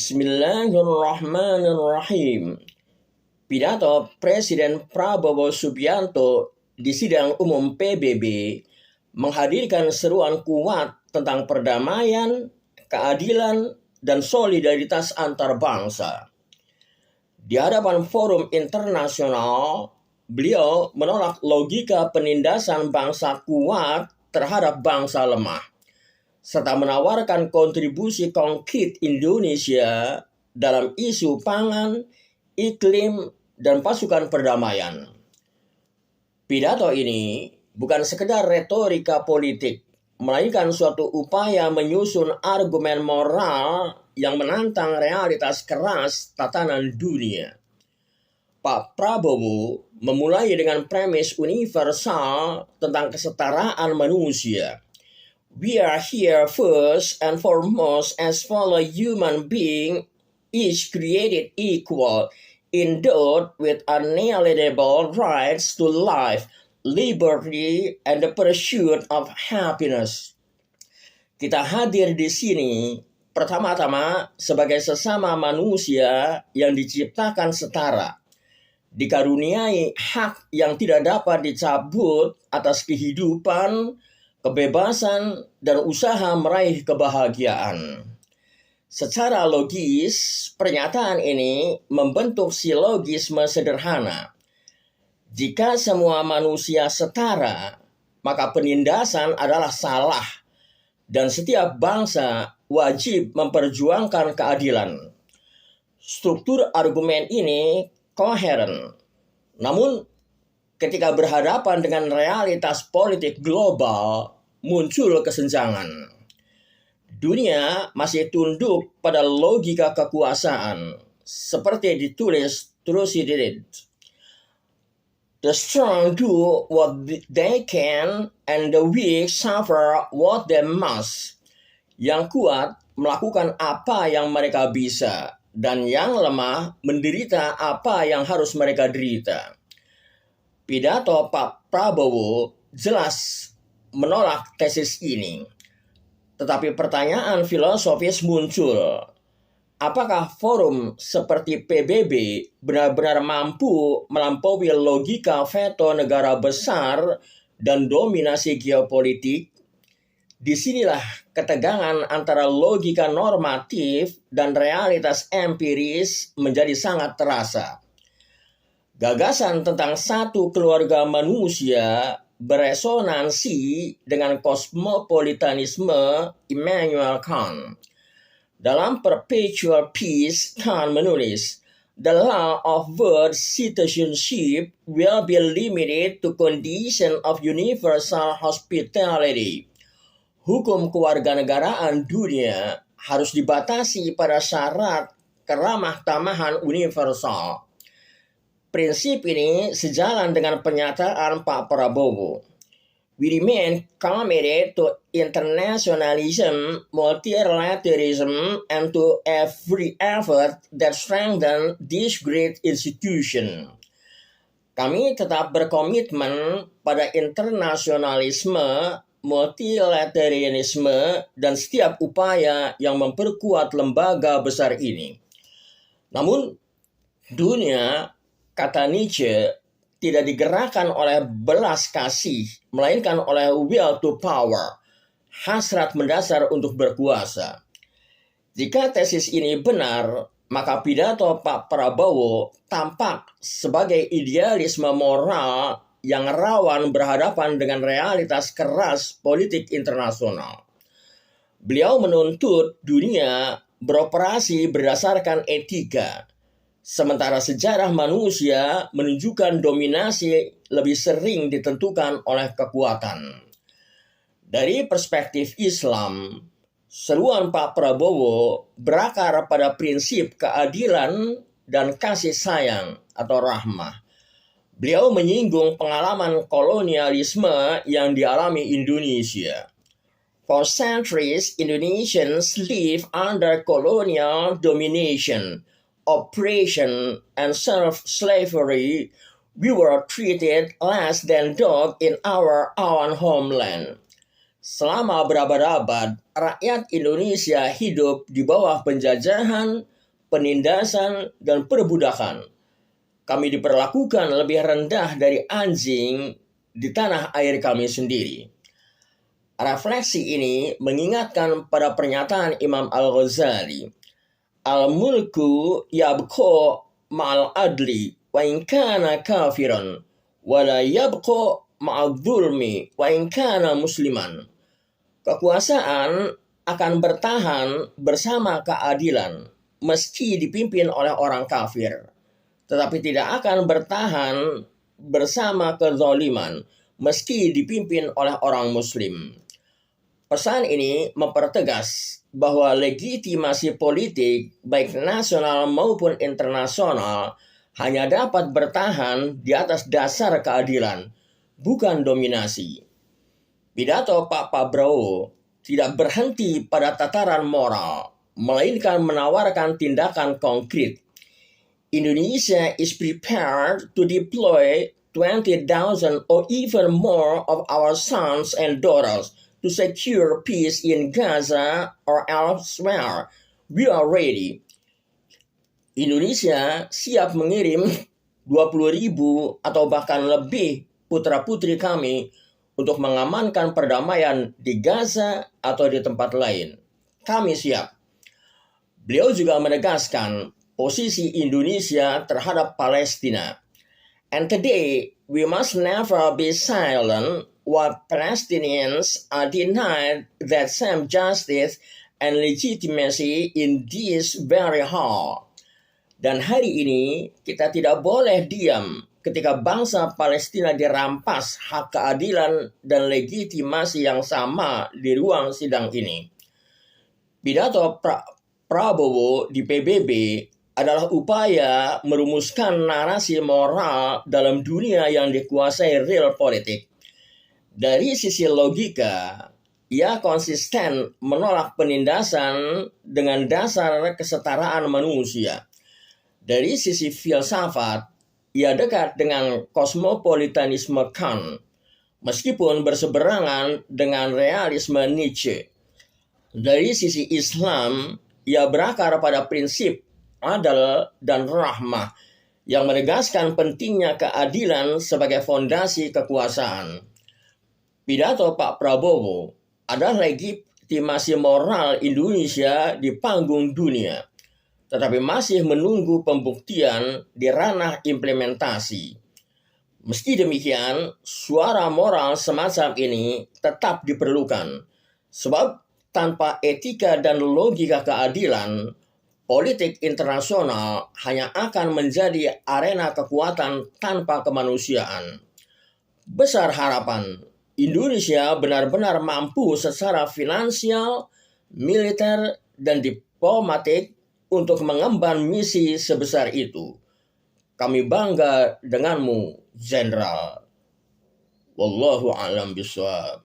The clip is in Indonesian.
Bismillahirrahmanirrahim. Pidato Presiden Prabowo Subianto di sidang umum PBB menghadirkan seruan kuat tentang perdamaian, keadilan, dan solidaritas antar bangsa. Di hadapan forum internasional, beliau menolak logika penindasan bangsa kuat terhadap bangsa lemah, serta menawarkan kontribusi konkret Indonesia dalam isu pangan, iklim, dan pasukan perdamaian. Pidato ini bukan sekedar retorika politik, melainkan suatu upaya menyusun argumen moral yang menantang realitas keras tatanan dunia. Pak Prabowo memulai dengan premis universal tentang kesetaraan manusia. We are here first and foremost as fellow human beings, each created equal, endowed with unalienable rights to life, liberty, and the pursuit of happiness. Kita hadir di sini pertama-tama sebagai sesama manusia yang diciptakan setara, dikaruniai hak yang tidak dapat dicabut atas kehidupan, kebebasan, dan usaha meraih kebahagiaan. Secara logis, pernyataan ini membentuk silogisme sederhana. Jika semua manusia setara, maka penindasan adalah salah, dan setiap bangsa wajib memperjuangkan keadilan. Struktur argumen ini koheren. Namun, ketika berhadapan dengan realitas politik global, muncul kesenjangan. Dunia masih tunduk pada logika kekuasaan, seperti ditulis Thucydides. The strong do what they can, and the weak suffer what they must. Yang kuat melakukan apa yang mereka bisa, dan yang lemah menderita apa yang harus mereka derita. Pidato Pak Prabowo jelas menolak tesis ini. Tetapi pertanyaan filosofis muncul. Apakah forum seperti PBB benar-benar mampu melampaui logika veto negara besar dan dominasi geopolitik? Disinilah ketegangan antara logika normatif dan realitas empiris menjadi sangat terasa. Gagasan tentang satu keluarga manusia beresonansi dengan kosmopolitanisme Immanuel Kant. Dalam Perpetual Peace, Kant menulis, "The law of world citizenship will be limited to condition of universal hospitality." Hukum kewarganegaraan dunia harus dibatasi pada syarat keramah tamahan universal. Prinsip ini sejalan dengan pernyataan Pak Prabowo. We remain committed to internationalism, multilateralism, and to every effort that strengthen this great institution. Kami tetap berkomitmen pada internasionalisme, multilateralisme, dan setiap upaya yang memperkuat lembaga besar ini. Namun, dunia, kata Nietzsche, tidak digerakkan oleh belas kasih, melainkan oleh will to power, hasrat mendasar untuk berkuasa. Jika tesis ini benar, maka pidato Pak Prabowo tampak sebagai idealisme moral yang rawan berhadapan dengan realitas keras politik internasional. Beliau menuntut dunia beroperasi berdasarkan etika, sementara sejarah manusia menunjukkan dominasi lebih sering ditentukan oleh kekuatan. Dari perspektif Islam, seruan Pak Prabowo berakar pada prinsip keadilan dan kasih sayang atau rahmah. Beliau menyinggung pengalaman kolonialisme yang dialami Indonesia. For centuries, Indonesians lived under colonial domination, oppression, and slavery. We were treated less than dogs in our own homeland. Selama berabad-abad, rakyat Indonesia hidup di bawah penjajahan, penindasan, dan perbudakan. Kami diperlakukan lebih rendah dari anjing di tanah air kami sendiri. Refleksi ini mengingatkan pada pernyataan Imam Al-Ghazali, Al-mulku yabqa ma'al adli wa in kana kafiran wa la yabqa ma'al zulmi wa in kana musliman. Kekuasaan akan bertahan bersama keadilan meski dipimpin oleh orang kafir, tetapi tidak akan bertahan bersama kezaliman meski dipimpin oleh orang muslim. Pesan ini mempertegas bahwa legitimasi politik baik nasional maupun internasional hanya dapat bertahan di atas dasar keadilan, bukan dominasi. Pidato Pak Prabowo tidak berhenti pada tataran moral, melainkan menawarkan tindakan konkret. Indonesia is prepared to deploy 20,000 or even more of our sons and daughters to secure peace in Gaza or elsewhere. We are ready. Indonesia siap mengirim 20,000 atau bahkan lebih putra-putri kami untuk mengamankan perdamaian di Gaza atau di tempat lain. Kami siap. Beliau juga menegaskan posisi Indonesia terhadap Palestina. And today, we must never be silent while Palestinians are denied that same justice and legitimacy in this very hall. Dan hari ini, kita tidak boleh diam ketika bangsa Palestina dirampas hak keadilan dan legitimasi yang sama di ruang sidang ini. Pidato Prabowo di PBB adalah upaya merumuskan narasi moral dalam dunia yang dikuasai real politik. Dari sisi logika, ia konsisten menolak penindasan dengan dasar kesetaraan manusia. Dari sisi filsafat, ia dekat dengan kosmopolitanisme Kant, meskipun berseberangan dengan realisme Nietzsche. Dari sisi Islam, ia berakar pada prinsip adil dan rahmah yang menegaskan pentingnya keadilan sebagai fondasi kekuasaan. Pidato Pak Prabowo adalah legitimasi moral Indonesia di panggung dunia, tetapi masih menunggu pembuktian di ranah implementasi. Meski demikian, suara moral semacam ini tetap diperlukan, sebab tanpa etika dan logika keadilan, politik internasional hanya akan menjadi arena kekuatan tanpa kemanusiaan. Besar harapan Indonesia benar-benar mampu secara finansial, militer, dan diplomatik untuk mengemban misi sebesar itu. Kami bangga denganmu, Jenderal. Wallahu a'lam bishawab.